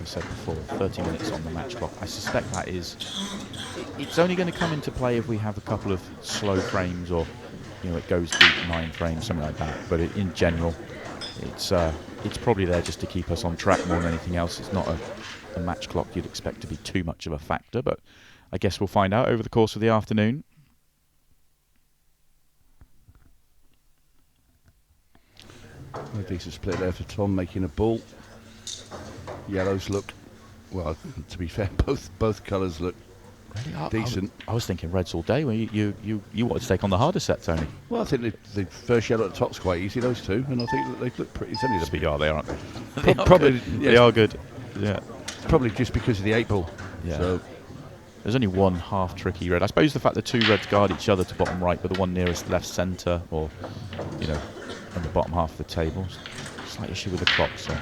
I said before, 30 minutes on the match clock. I suspect that is... It's only going to come into play if we have a couple of slow frames or, it goes deep 9 frames, something like that. But in general, it's probably there just to keep us on track more than anything else. It's not a match clock you'd expect to be too much of a factor, but I guess we'll find out over the course of the afternoon. A decent split there for Tom, making a ball. Yellows look, well, to be fair, both colours look really? decent. I was thinking reds all day. When you wanted to take on the harder set, Tony. Well, I think the first yellow at the top's quite easy, those two, and I think that they look pretty. It's only They aren't they? Probably, they are good. Yeah. It's probably just because of the 8 ball. Yeah. So. There's only one half tricky red. I suppose the fact that 2 reds guard each other to bottom right, but the one nearest left centre, or on the bottom half of the table. Slight issue with the clock, so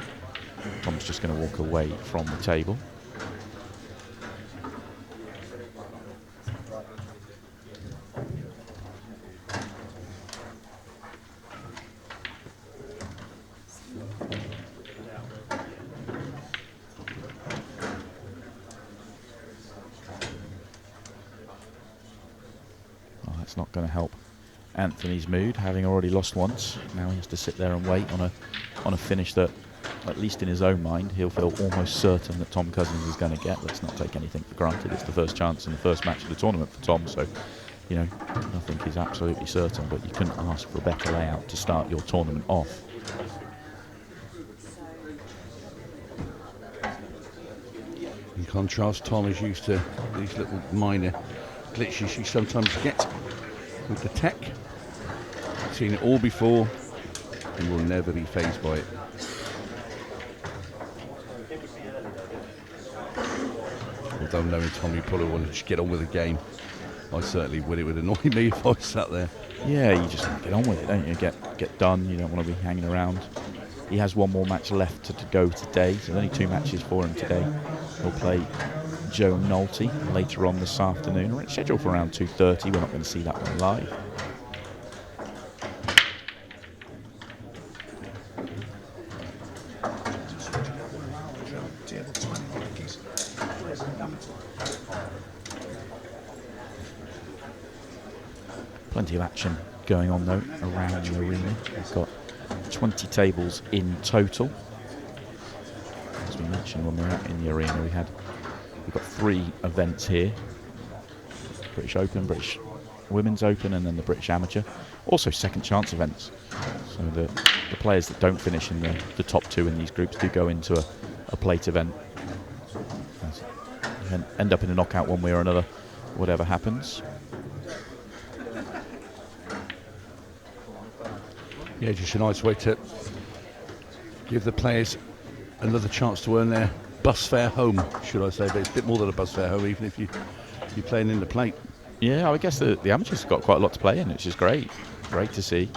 Tom's just going to walk away from the table. Well, that's not going to help Anthony's mood, having already lost once. Now he has to sit there and wait on a finish that, at least in his own mind, he'll feel almost certain that Tom Cousins is going to get. Let's not take anything for granted. It's the first chance in the first match of the tournament for Tom, so nothing is absolutely certain, but you couldn't ask for a better layout to start your tournament off. In contrast, Tom is used to these little minor glitches you sometimes get with the tech. Seen it all before and will never be fazed by it. Although knowing Tom, you probably want to just get on with the game. I certainly would. It would annoy me if I sat there. Yeah, you just want to get on with it, don't you? Get done. You don't want to be hanging around. He has one more match left to go today. So there's only 2 matches for him today. He'll play Joe Nolte later on this afternoon. We're scheduled for around 2:30. We're not going to see that one live. Plenty of action going on though around the arena. We've got 20 tables in total. As we mentioned when we were out in the arena, we've got 3 events here: British Open, British Women's Open, and then the British Amateur. Also second chance events. So the players that don't finish in the top 2 in these groups do go into a plate event and end up in a knockout one way or another, whatever happens. Yeah, just a nice way to give the players another chance to earn their bus fare home, should I say. But it's a bit more than a bus fare home, even if you're playing in the plate. Yeah, I guess the amateurs have got quite a lot to play in, which is great. Great to see.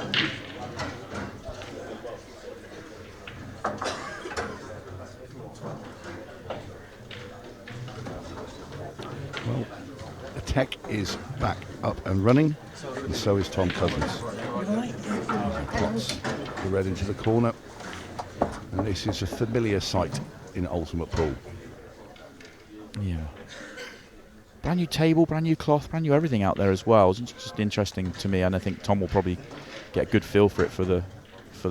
Well, the tech is back up and running, and so is Tom Cousins. Plots the red into the corner, and this is a familiar sight in Ultimate Pool. Yeah. Brand new table, brand new cloth, brand new everything out there as well. It's just interesting to me, and I think Tom will probably get a good feel for it for the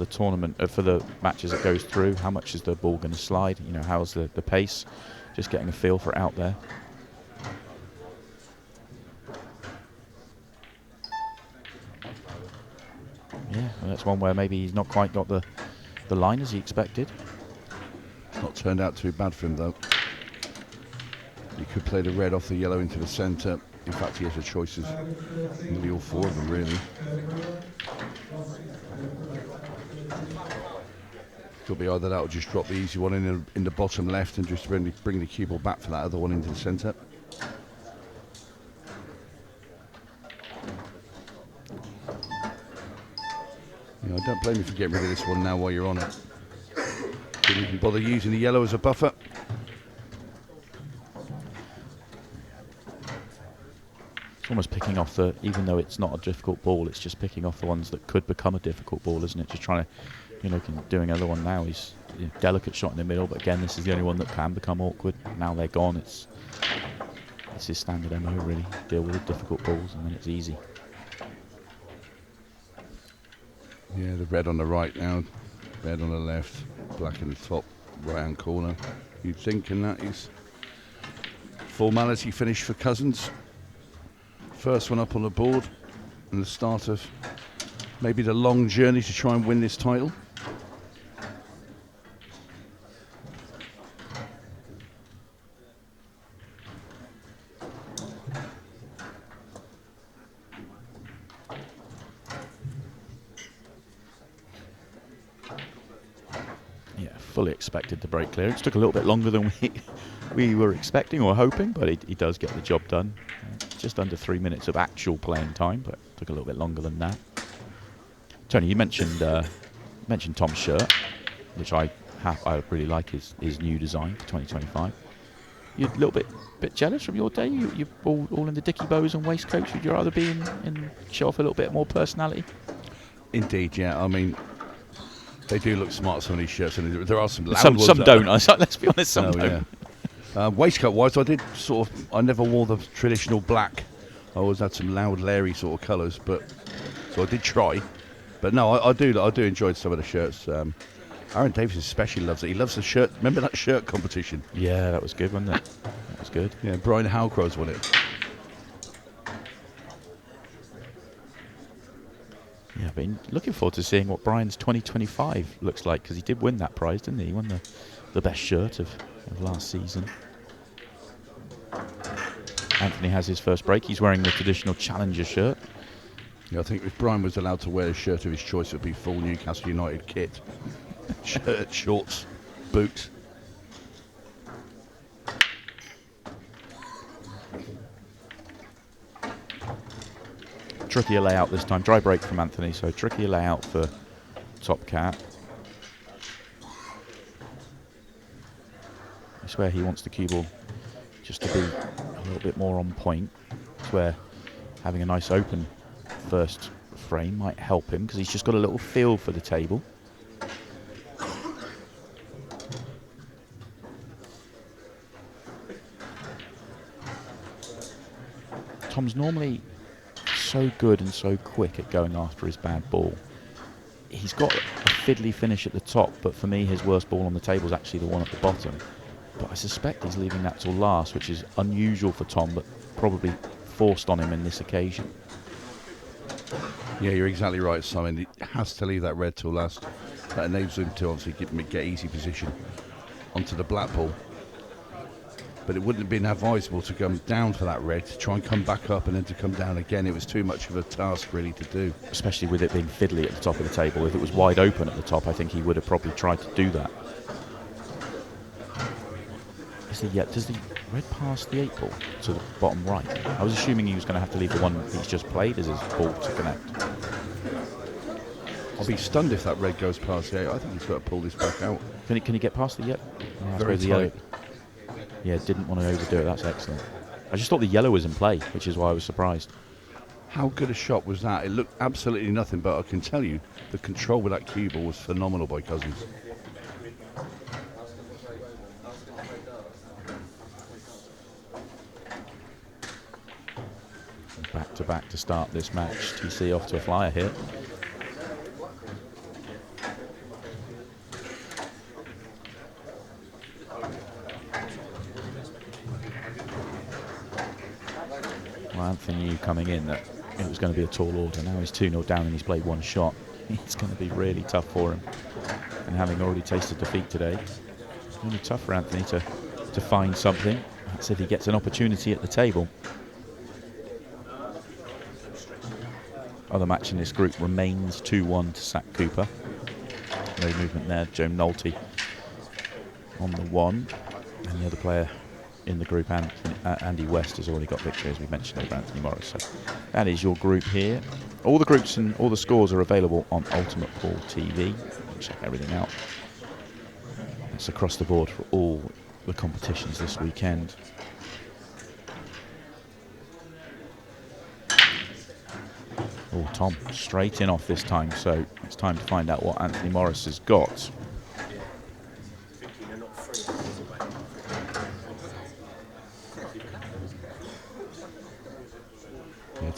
tournament, for the matches that goes through. How much is the ball going to slide? How's the pace? Just getting a feel for it out there. Yeah, well, that's one where maybe he's not quite got the line as he expected. It's not turned out too bad for him though. He could play the red off the yellow into the centre. In fact, he has a choice of nearly all 4 of them, really. Could be either that or just drop the easy one in the bottom left and just bring the cue ball back for that other one into the centre. I don't blame you for getting rid of this one now while you're on it. Didn't even bother using the yellow as a buffer. It's almost picking off even though it's not a difficult ball, it's just picking off the ones that could become a difficult ball, isn't it? Just trying to, doing another one now. He's delicate shot in the middle, but again, this is the only one that can become awkward. Now they're gone. It's his standard MO, really. Deal with the difficult balls, and then it's easy. Yeah, the red on the right now, red on the left, black in the top right-hand corner. You'd think, and that is formality finish for Cousins. First one up on the board, and the start of maybe the long journey to try and win this title. Fully expected the break clearance. Took a little bit longer than we were expecting or hoping, but he does get the job done. Just under 3 minutes of actual playing time, but took a little bit longer than that. Tony, you mentioned Tom's shirt, which I really like his new design for 2025. You're a little bit jealous from your day. You're all in the dicky bows and waistcoats. Would you rather be in show off a little bit more personality? Indeed, yeah. I mean, they do look smart, some of these shirts, and there are some loud ones. Some don't. Let's be honest, some don't. Yeah. Waistcoat-wise, I never wore the traditional black. I always had some loud, leery sort of colours, so I did try. But no, I do enjoy some of the shirts. Aaron Davis especially loves it. He loves the shirt. Remember that shirt competition? Yeah, that was good, wasn't it? That was good. Yeah, Brian Halcrow's won it. Yeah, I've been looking forward to seeing what Brian's 2025 looks like, because he did win that prize, didn't he? He won the best shirt of last season. Anthony has his first break. He's wearing the traditional Challenger shirt. Yeah, I think if Brian was allowed to wear a shirt of his choice, it would be full Newcastle United kit. Shirt, shorts, boots. Trickier layout this time. Dry break from Anthony, so trickier layout for top cat. I swear he wants the cue ball just to be a little bit more on point. I swear having a nice open first frame might help him, because he's just got a little feel for the table. Tom's normally so good and so quick at going after his bad ball. He's got a fiddly finish at the top, but for me his worst ball on the table is actually the one at the bottom. But I suspect he's leaving that till last, which is unusual for Tom, but probably forced on him in this occasion. Yeah, you're exactly right, Simon. He has to leave that red till last. That enables him to obviously get easy position onto the black ball. But it wouldn't have been advisable to come down for that red, to try and come back up and then to come down again. It was too much of a task really to do. Especially with it being fiddly at the top of the table. If it was wide open at the top, I think he would have probably tried to do that. Does the red pass the 8 ball to the bottom right? I was assuming he was going to have to leave the one he's just played as his ball to connect. I'll be stunned if that red goes past the 8. I think he's got to pull this back out. Can he get past the yellow? Very tight. Yeah, didn't want to overdo it. That's excellent. I just thought the yellow was in play, which is why I was surprised. How good a shot was that? It looked absolutely nothing, but I can tell you the control with that cue ball was phenomenal by Cousins. Back to back to start this match. TC off to a flyer here. Well, Anthony knew coming in that it was going to be a tall order. Now he's 2-0 down and he's played one shot. It's going to be really tough for him. And having already tasted defeat today, it's going to be tough for Anthony to find something. That's if he gets an opportunity at the table. Other match in this group remains 2-1 to Sack Cooper. No movement there. Joe Nolte on the 1. And the other player in the group, Andy West, has already got victory, as we mentioned, over Anthony Morris. So that is your group here. All the groups and all the scores are available on Ultimate Pool TV. Check everything out. It's across the board for all the competitions this weekend. Oh, Tom straight in off this time, so it's time to find out what Anthony Morris has got.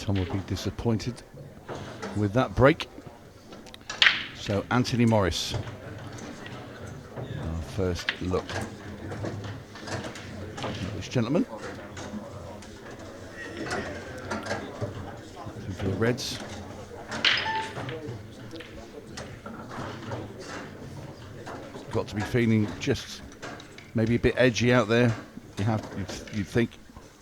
Tom will be disappointed with that break. So Anthony Morris, our first look at this gentleman. For the Reds. Got to be feeling just maybe a bit edgy out there. You'd think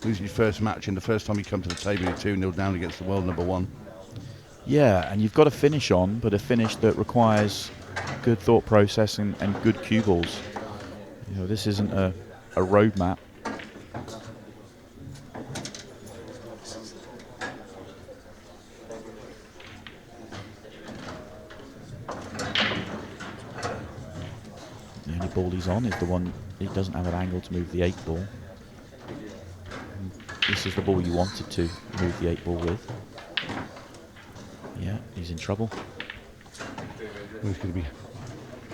losing your first match and the first time you come to the table you're 2-0 down against the world number 1. Yeah, and you've got a finish on, but a finish that requires good thought process and good cue balls. You know, this isn't a roadmap. The only ball he's on is the one he doesn't have an angle to move the 8 ball. And this is the ball you wanted to move the 8 ball with. Yeah, he's in trouble. He's going to be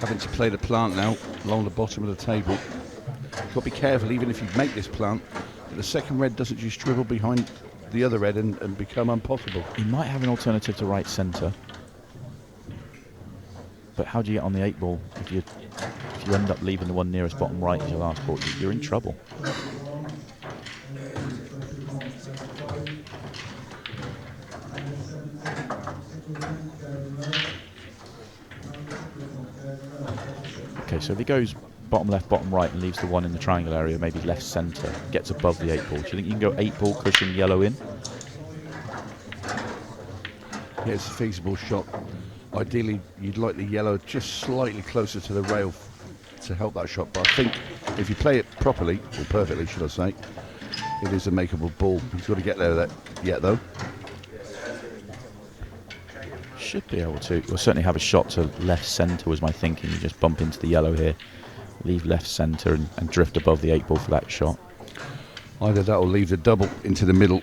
having to play the plant now along the bottom of the table. You've got to be careful, even if you make this plant, that the second red doesn't just dribble behind the other red and become impossible. He might have an alternative to right centre. But how do you get on the 8 ball if you end up leaving the one nearest bottom right as your last ball? You're in trouble. Okay, so if he goes bottom left, bottom right and leaves the one in the triangle area, maybe left centre, gets above the 8 ball, do you think you can go 8 ball cushion yellow in? Yeah, it's a feasible shot. Ideally, you'd like the yellow just slightly closer to the rail to help that shot. But I think if you play it properly, or perfectly, should I say, it is a makeable ball. He's got to get there yet, though. Should be able to. We'll certainly have a shot to left centre was my thinking. You just bump into the yellow here, leave left centre and drift above the 8 ball for that shot. Either that or leave the double into the middle.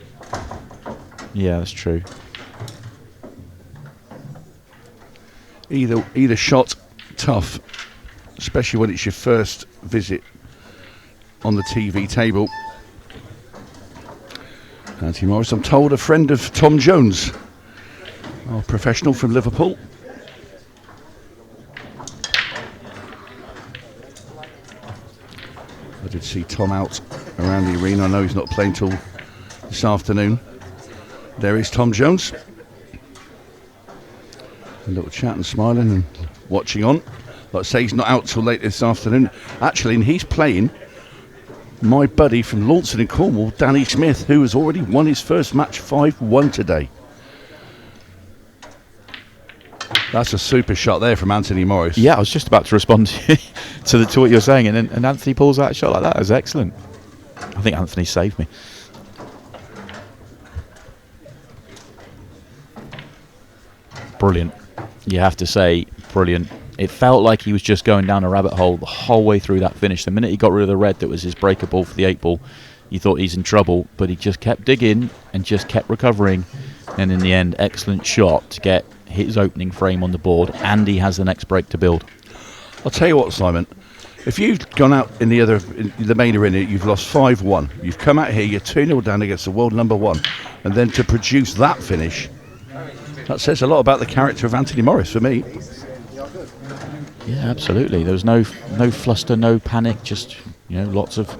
Yeah, that's true. Either shot, tough, especially when it's your first visit on the TV table. Anthony Morris, I'm told, a friend of Tom Jones, our professional from Liverpool. I did see Tom out around the arena. I know he's not playing till this afternoon. There is Tom Jones. A little chat and smiling and watching on. Like I say, he's not out till late this afternoon. Actually, and he's playing my buddy from Launceston in Cornwall, Danny Smith, who has already won his first match 5-1 today. That's a super shot there from Anthony Morris. Yeah, I was just about to respond to what you're saying, and Anthony pulls out a shot like that. It was excellent. I think Anthony saved me. Brilliant. You have to say, brilliant. It felt like he was just going down a rabbit hole the whole way through that finish. The minute he got rid of the red that was his breaker ball for the 8 ball, you thought he's in trouble, but he just kept digging and just kept recovering. And in the end, excellent shot to get his opening frame on the board, and he has the next break to build. I'll tell you what, Simon. If you've gone out in the main arena, you've lost 5-1. You've come out here, you're 2-0 down against the world number 1. And then to produce that finish, that says a lot about the character of Anthony Morris for me. Yeah, absolutely. There was no fluster, no panic, just lots of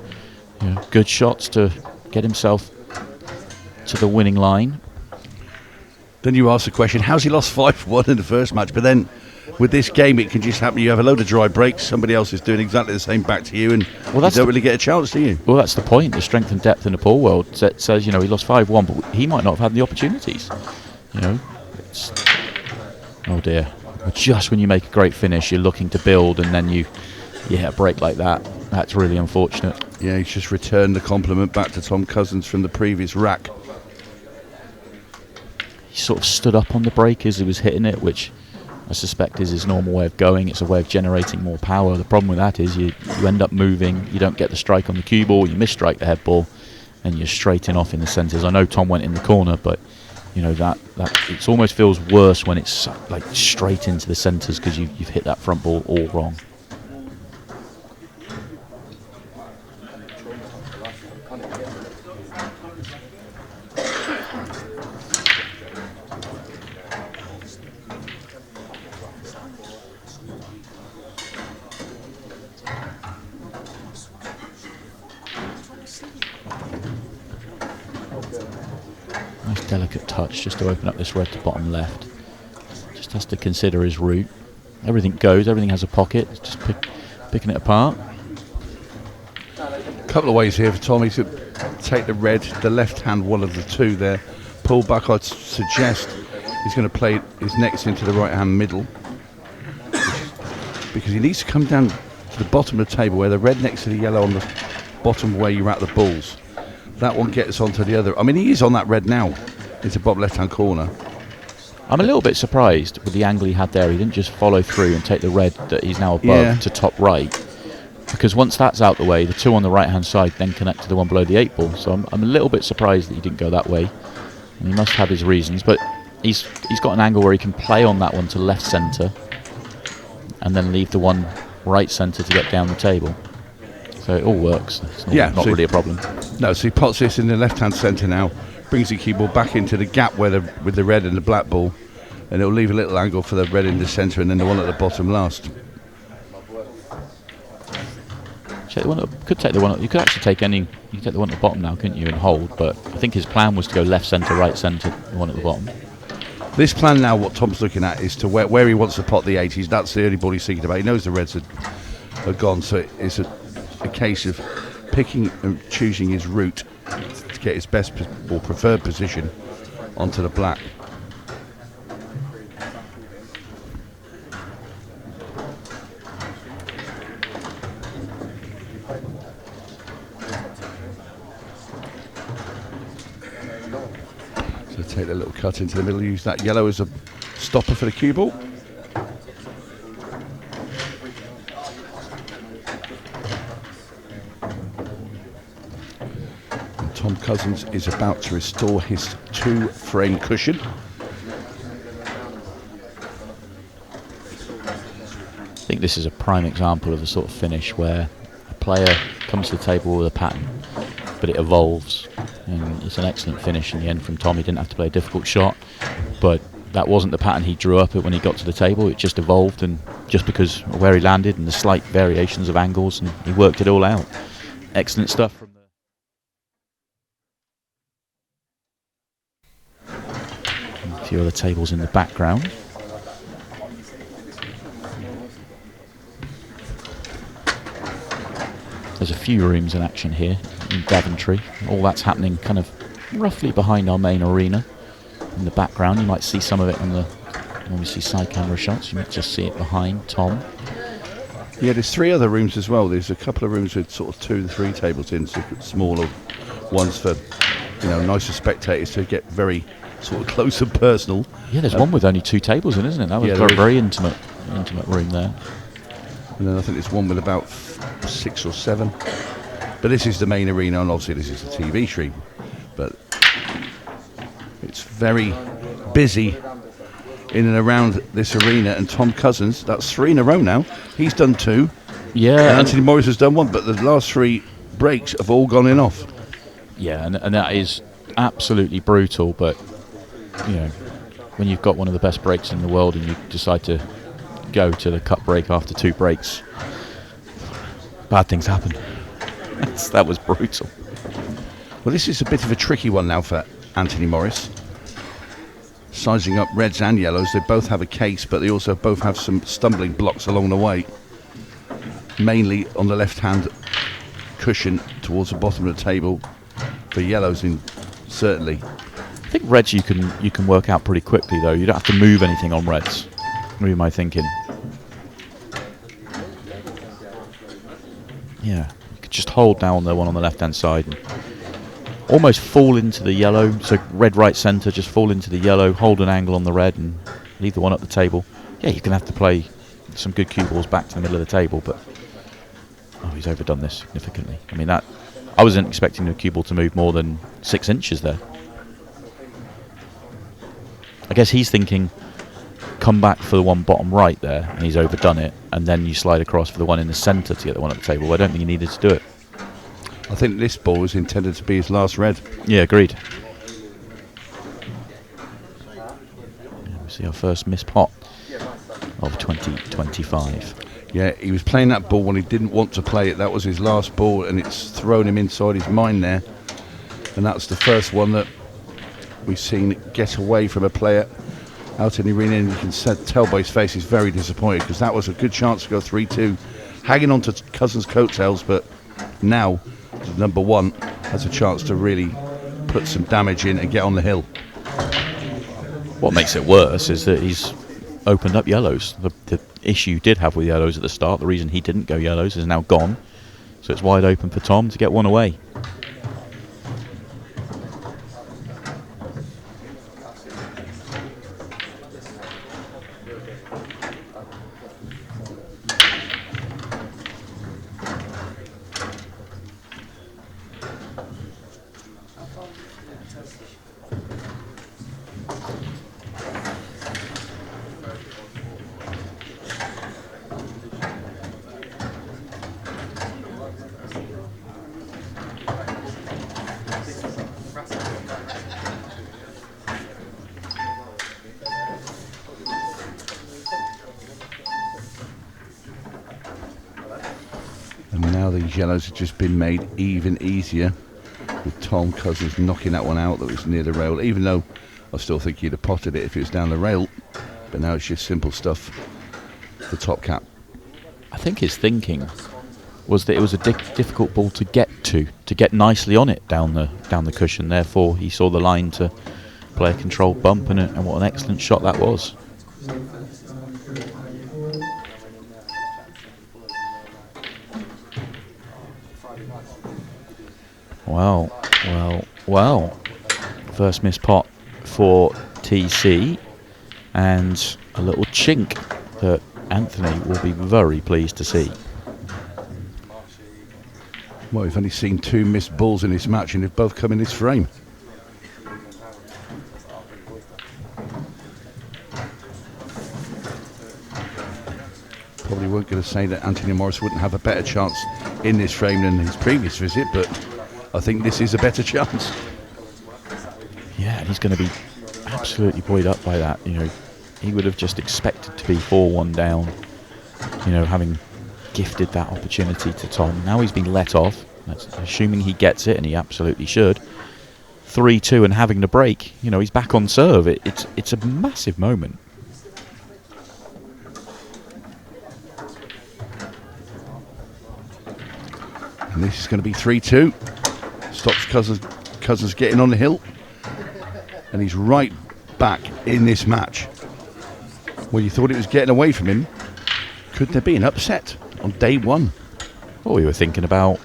good shots to get himself to the winning line. Then you ask the question, how's he lost 5-1 in the first match? But then with this game, it can just happen. You have a load of dry breaks, somebody else is doing exactly the same back to you, and you don't really get a chance, do you? Well, that's the point. The strength and depth in the pool world says, he lost 5-1, but he might not have had the opportunities. Oh dear. Just when you make a great finish, you're looking to build, and then you hit a break like that. That's really unfortunate. Yeah, he's just returned the compliment back to Tom Cousins from the previous rack. He sort of stood up on the break as he was hitting it, which I suspect is his normal way of going. It's a way of generating more power. The problem with that is you end up moving, you don't get the strike on the cue ball, you misstrike the head ball, and you're straighting off in the centres. I know Tom went in the corner, but that it almost feels worse when it's like straight into the centres because you've hit that front ball all wrong. delicate touch just to open up this red to bottom left. Just has to consider his route. Everything goes, everything has a pocket. It's just picking it apart. A couple of ways here for Tommy to take the red, the left hand one of the two there. Pull back, I'd suggest he's going to play his next into the right hand middle. Because he needs to come down to the bottom of the table where the red next to the yellow on the bottom where you're at the balls. That one gets onto the other. I mean, he is on that red now. It's a bottom left-hand corner. I'm a little bit surprised with the angle he had there. He didn't just follow through and take the red that he's now above to top right. Because once that's out the way, the two on the right-hand side then connect to the one below the 8 ball. So I'm a little bit surprised that he didn't go that way. And he must have his reasons. But he's got an angle where he can play on that one to left centre and then leave the one right centre to get down the table. So it all works. It's not really a problem. No, so he pots this in the left-hand centre now, brings the cue ball back into the gap with the red and the black ball, and it'll leave a little angle for the red in the centre and then the one at the bottom last. Could take the one. You could actually take any. You could take the one at the bottom now, couldn't you, and hold? But I think his plan was to go left centre, right centre, the one at the bottom. This plan now, what Tom's looking at is to where he wants to pot the 80s. That's the only ball he's thinking about. He knows the reds are gone, so it's a case of picking and choosing his route to get his best or preferred position onto the black. So take the little cut into the middle, use that yellow as a stopper for the cue ball. Tom Cousins is about to restore his 2-frame cushion. I think this is a prime example of the sort of finish where a player comes to the table with a pattern, but it evolves. And it's an excellent finish in the end from Tom. He didn't have to play a difficult shot, but that wasn't the pattern he drew up when he got to the table. It just evolved, and just because of where he landed and the slight variations of angles, and he worked it all out. Excellent stuff from a few other tables in the background. There's a few rooms in action here in Daventry. All that's happening kind of roughly behind our main arena. In the background, you might see some of it when we see side camera shots. You might just see it behind Tom. Yeah, there's 3 other rooms as well. There's a couple of rooms with sort of 2 and 3 tables in, so smaller ones for nicer spectators to get very sort of close and personal. Yeah, there's one with only 2 tables in, isn't it? That was a very intimate room there. And then I think there's one with about 6 or 7. But this is the main arena, and obviously this is the TV stream. But it's very busy in and around this arena, and Tom Cousins, that's 3 in a row now. He's done 2. Yeah. And Anthony Morris has done 1, but the last 3 breaks have all gone in off. Yeah, and that is absolutely brutal, but when you've got one of the best breaks in the world and you decide to go to the cut break after 2 breaks, bad things happen. That was brutal. Well, this is a bit of a tricky one now for Anthony Morris. Sizing up reds and yellows, they both have a case, but they also both have some stumbling blocks along the way. Mainly on the left-hand cushion towards the bottom of the table for yellows, certainly. I think reds you can work out pretty quickly though. You don't have to move anything on reds. What am I thinking? Yeah, you could just hold down the one on the left-hand side and almost fall into the yellow. So red right centre, just fall into the yellow, hold an angle on the red and leave the one at the table. Yeah, you're going to have to play some good cue balls back to the middle of the table, but he's overdone this significantly. I mean, I wasn't expecting the cue ball to move more than 6 inches there. I guess he's thinking, come back for the one bottom right there, and he's overdone it, and then you slide across for the one in the centre to get the one at the table. I don't think he needed to do it. I think this ball was intended to be his last red. Yeah, agreed. We see our first missed pot of 2025. Yeah, he was playing that ball when he didn't want to play it. That was his last ball, and it's thrown him inside his mind there. And that's the first one that we've seen get away from a player out in the arena, and you can tell by his face he's very disappointed, because that was a good chance to go 3-2, hanging on to Cousins' coattails, but now number one has a chance to really put some damage in and get on the hill. What makes it worse is that he's opened up yellows. The issue you did have with yellows at the start, the reason he didn't go yellows, is now gone. So it's wide open for Tom to get one away. And now these yellows have just been made even easier, with Tom Cousins knocking that one out that was near the rail, even though I still think he'd have potted it if it was down the rail. But now it's just simple stuff for Top Cap. I think his thinking was that it was a difficult ball to get nicely on it down the cushion. Therefore, he saw the line to play a controlled bump, and what an excellent shot that was. Well. First missed pot for TC, and a little chink that Anthony will be very pleased to see. Well, we've only seen 2 missed balls in this match, and they've both come in this frame. Probably weren't going to say that Anthony Morris wouldn't have a better chance in this frame than his previous visit, but I think this is a better chance. Yeah, and he's going to be absolutely buoyed up by that. You know, he would have just expected to be 4-1 down, you know, having gifted that opportunity to Tom. Now he's been let off. That's assuming he gets it, and he absolutely should. 3-2 and having to break. You know, he's back on serve. It's a massive moment. And this is going to be 3-2. Stops Cousins getting on the hill. And he's right back in this match. Well, you thought it was getting away from him. Could there be an upset on day one? Well, we were thinking about,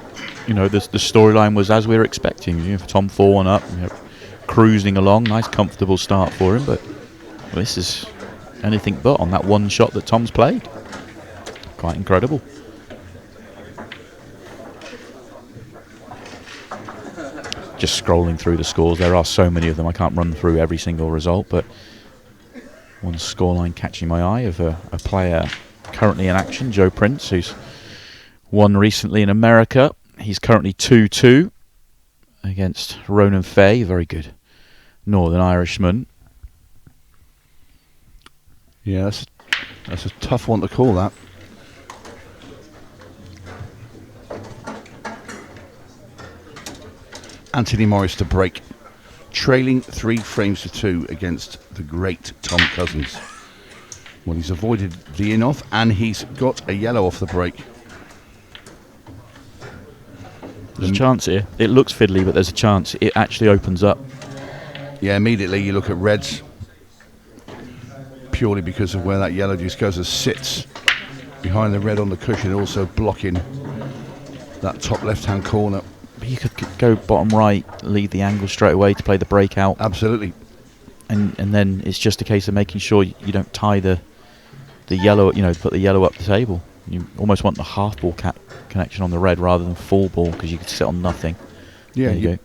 you know, the storyline was as we were expecting. You know, Tom 4-1 up, you know, cruising along, nice comfortable start for him. But well, this is anything but on that one shot that Tom's played. Quite incredible. Just scrolling through the scores, there are so many of them I can't run through every single result, but one scoreline catching my eye of a player currently in action, Joe Prince, who's won recently in America. He's currently 2-2 against Ronan Fay, very good Northern Irishman. Yeah, that's a tough one to call, that. Anthony Morris to break, trailing 3 frames to 2 against the great Tom Cousins. Well, he's avoided the in-off, and he's got a yellow off the break. There's a chance here. It looks fiddly, but there's a chance it actually opens up. Yeah, immediately you look at reds, purely because of where that yellow just goes and sits behind the red on the cushion, also blocking that top left-hand corner. But you could go bottom right, leave the angle straight away to play the breakout. Absolutely. And then it's just a case of making sure you don't tie the yellow, you know, put the yellow up the table. You almost want the half ball connection on the red rather than full ball, because you could sit on nothing. Yeah, there you go.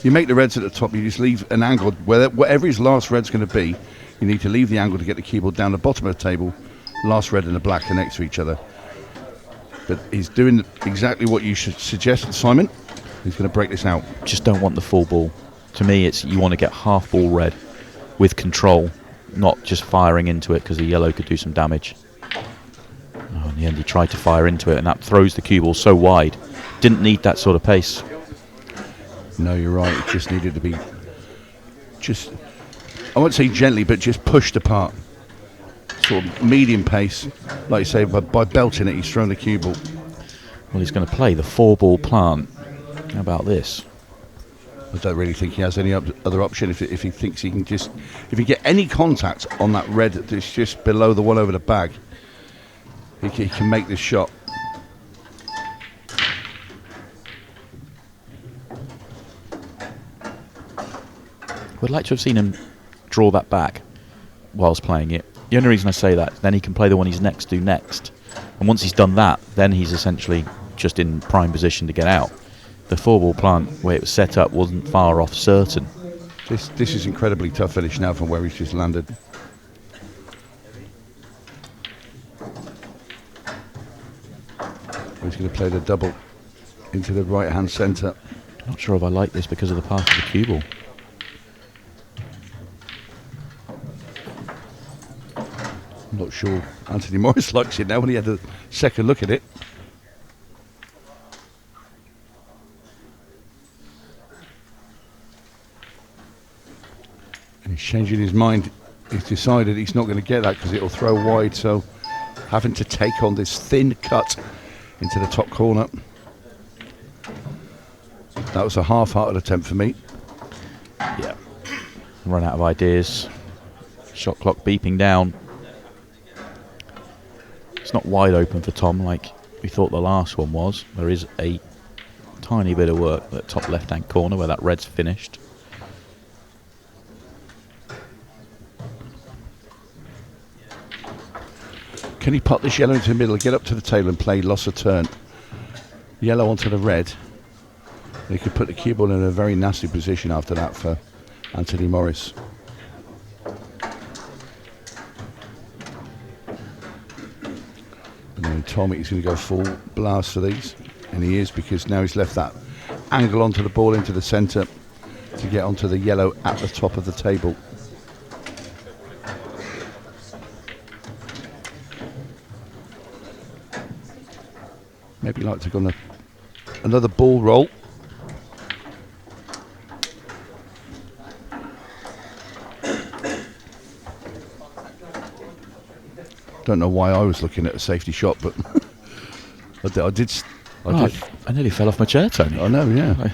You make the reds at the top, you just leave an angle, whatever his last red's going to be, you need to leave the angle to get the keyboard down the bottom of the table. Last red and the black are next to each other. But he's doing exactly what you should suggest, Simon. He's going to break this out. Just don't want the full ball. To me, it's you want to get half ball red with control, not just firing into it, because the yellow could do some damage. Oh, in the end, he tried to fire into it, and that throws the cue ball so wide. Didn't need that sort of pace. No, you're right. It just needed to be just, I won't say gently, but just pushed apart. Sort of medium pace, like you say, by belting it, he's thrown the cue ball. Well, he's going to play the 4-ball plant. How about this? I don't really think he has any other option if he thinks he can just... If he get any contact on that red that's just below the one over the bag, he can make this shot. We'd like to have seen him draw that back whilst playing it. The only reason I say that, then he can play the one he's next to next. And once he's done that, then he's essentially just in prime position to get out. The 4-ball plant, where it was set up, wasn't far off certain. This is incredibly tough finish now from where he's just landed. He's going to play the double into the right-hand centre. Not sure if I like this because of the path of the cue ball. I'm not sure Anthony Morris likes it now when he had a second look at it. And he's changing his mind. He's decided he's not going to get that because it'll throw wide, so having to take on this thin cut into the top corner. That was a half-hearted attempt for me. Yeah. Run out of ideas. Shot clock beeping down. It's not wide open for Tom like we thought the last one was. There is a tiny bit of work at top left-hand corner where that red's finished. Can he pot this yellow into the middle, get up to the table and play loss of turn? Yellow onto the red. He could put the cue ball in a very nasty position after that for Anthony Morris. And then Tom, he's going to go full blast for these. And he is, because now he's left that angle onto the ball into the centre to get onto the yellow at the top of the table. Maybe like to go on another ball roll. Don't know why I was looking at a safety shot, but I did. I nearly fell off my chair, Tony. I know, yeah.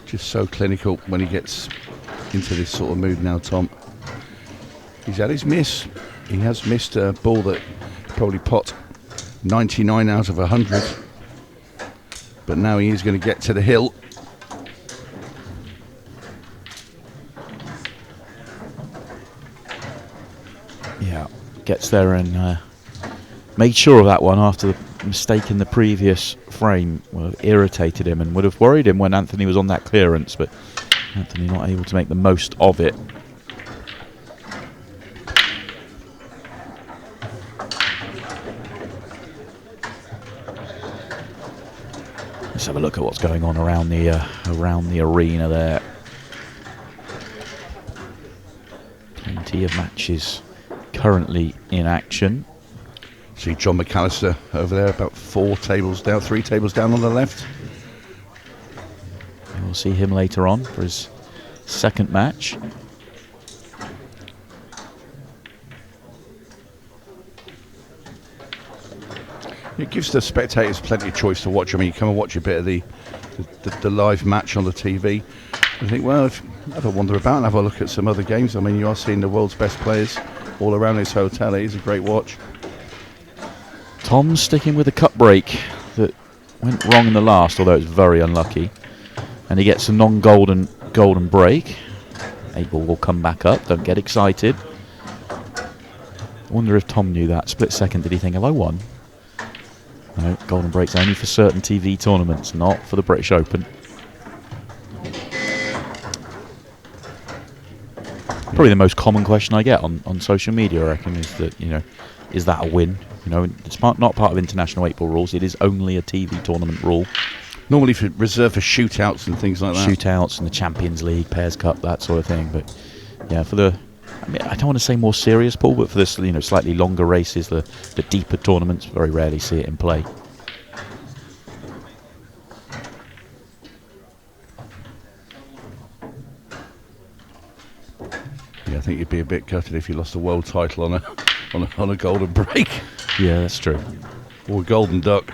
Just so clinical when he gets into this sort of mood now, Tom. He's had his miss. He has missed a ball that probably pot 99 out of 100. But now he is going to get to the hill. Yeah, gets there and made sure of that one after the mistake in the previous frame. Would have irritated him and would have worried him when Anthony was on that clearance, but Anthony not able to make the most of it. Let's have a look at what's going on around the arena there. Plenty of matches currently in action. See John McAllister over there, about 4 tables down, 3 tables down on the left. We'll see him later on for his second match. It gives the spectators plenty of choice to watch. I mean, you come and watch a bit of the live match on the TV. I think, well, if you have a wander about and have a look at some other games, I mean, you are seeing the world's best players all around this hotel. It is a great watch. Tom sticking with a cut break that went wrong in the last, although it was very unlucky. And he gets a non-golden break. 8-ball will come back up. Don't get excited. I wonder if Tom knew that. Split second, did he think, have I won? No, golden breaks only for certain TV tournaments, not for the British Open. Probably the most common question I get on social media, I reckon, is that, is that a win? It's not part of international 8-ball rules. It is only a TV tournament rule. Normally reserved for shootouts and things like that. Shootouts and the Champions League, Pairs Cup, that sort of thing. But yeah, for the I mean, I don't want to say more serious, Paul, but for this, slightly longer races, the deeper tournaments, very rarely see it in play. Yeah, I think you'd be a bit gutted if you lost a world title on a golden break. Yeah, that's true. Or a golden duck.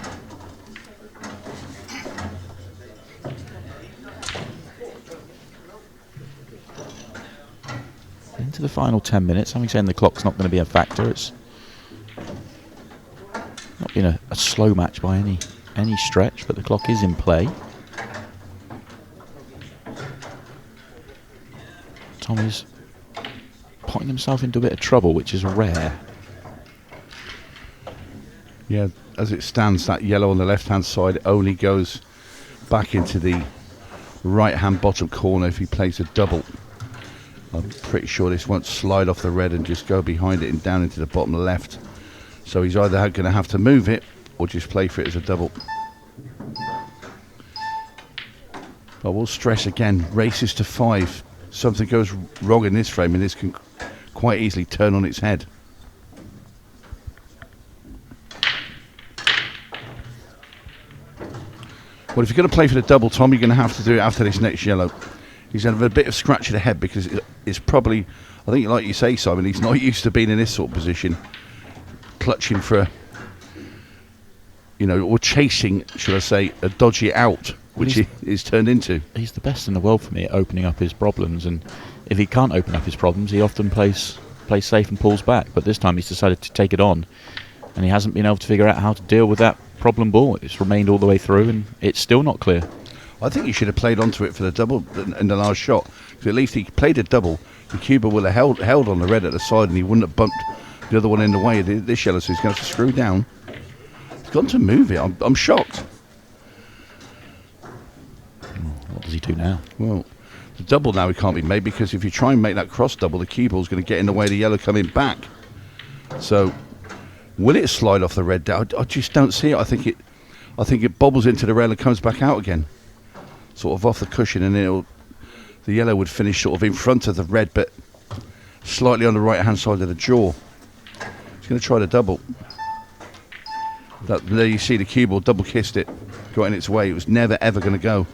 Into the final 10 minutes. Having said the clock's not going to be a factor. It's not been a slow match by any stretch, but the clock is in play. Tom is potting himself into a bit of trouble, which is rare. Yeah, as it stands, that yellow on the left-hand side only goes back into the right-hand bottom corner if he plays a double. I'm pretty sure this won't slide off the red and just go behind it and down into the bottom left. So he's either going to have to move it or just play for it as a double. But we'll stress again, races to 5. Something goes wrong in this frame and this can quite easily turn on its head. Well, if you're going to play for the double, Tom, you're going to have to do it after this next yellow. He's going to have a bit of scratch of the head because it's probably, I think like you say, Simon, he's not used to being in this sort of position, clutching for, or chasing, should I say, a dodgy out, which he is turned into. He's the best in the world for me at opening up his problems, and if he can't open up his problems, he often plays safe and pulls back. But this time he's decided to take it on, and he hasn't been able to figure out how to deal with that problem ball. It's remained all the way through, and it's still not clear. I think he should have played onto it for the double in the last shot, because at least he played a double. The Cuba will have held on the red at the side, and he wouldn't have bumped the other one in the way. This yellow, so he's going to have to screw down. He's gone to move it. I'm shocked. What does he do now? Well, the double now it can't be made, because if you try and make that cross double, the cue ball's going to get in the way of the yellow coming back. So, will it slide off the red? I just don't see it. I think it bobbles into the rail and comes back out again, sort of off the cushion, and the yellow would finish sort of in front of the red, but slightly on the right-hand side of the jaw. He's going to try the double. There you see the cue ball double kissed it, got in its way. It was never ever going to go.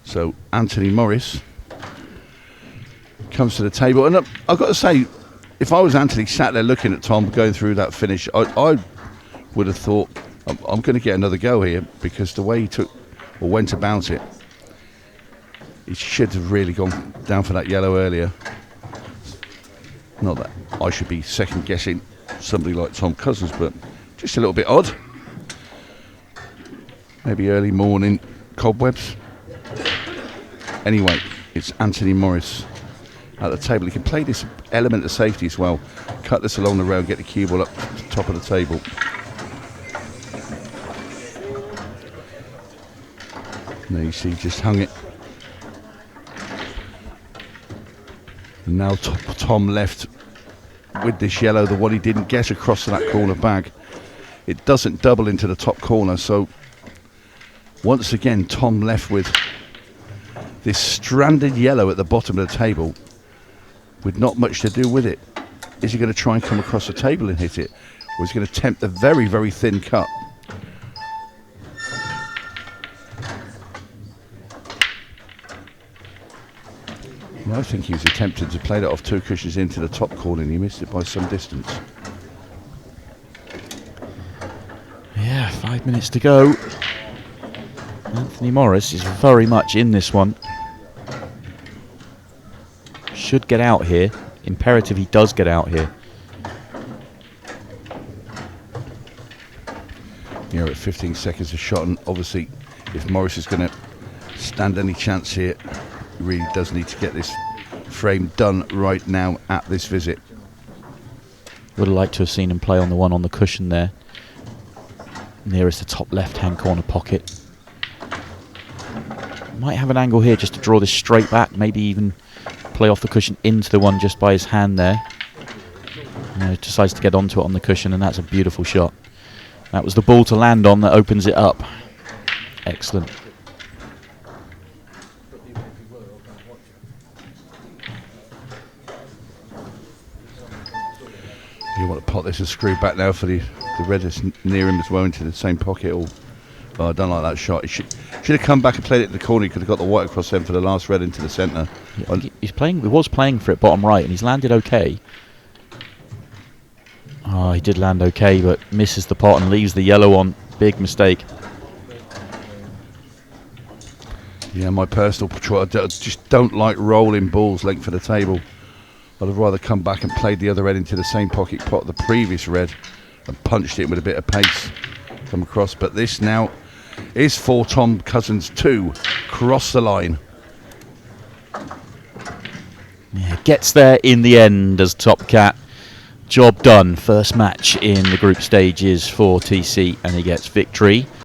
So Anthony Morris comes to the table, and I've got to say, if I was Anthony sat there looking at Tom going through that finish, I would have thought, I'm going to get another go here, because the way he took or went about it, he should have really gone down for that yellow earlier. Not that I should be second guessing somebody like Tom Cousins, but just a little bit odd. Maybe early morning cobwebs. Anyway, it's Anthony Morris at the table. He can play this element of safety as well. Cut this along the rail, get the cue ball up to the top of the table. There you see, just hung it. And now Tom left with this yellow, the one he didn't get across to that corner bag. It doesn't double into the top corner, so once again Tom left with this stranded yellow at the bottom of the table with not much to do with it. Is he going to try and come across the table and hit it, or is he going to attempt a very, very thin cut? I think he was attempting to play that off 2 cushions into the top corner, and he missed it by some distance. Yeah, 5 minutes to go. Anthony Morris is very much in this one. Should get out here. Imperative he does get out here. You're at 15 seconds of shot, and obviously if Morris is going to stand any chance here, he really does need to get this frame done right now at this visit. Would have liked to have seen him play on the one on the cushion there, nearest the top left-hand corner pocket. Might have an angle here just to draw this straight back, maybe even play off the cushion into the one just by his hand there. Decides to get onto it on the cushion, and that's a beautiful shot. That was the ball to land on that opens it up. Excellent. You want to pot this and screw back now for the red is near him as well into the same pocket. Or oh, I don't like that shot. He should have come back and played it in the corner. He could have got the white across then for the last red into the centre. Yeah, he's playing. He was playing for it bottom right, and he's landed okay. Oh, he did land okay, but misses the pot and leaves the yellow on. Big mistake. Yeah, my personal patrol. I just don't like rolling balls length for the table. I'd have rather come back and played the other red into the same pocket pot the previous red and punched it with a bit of pace come across. But this now is for Tom Cousins 2. Cross the line. Yeah, gets there in the end as Top Cat. Job done. First match in the group stages for TC, and he gets victory.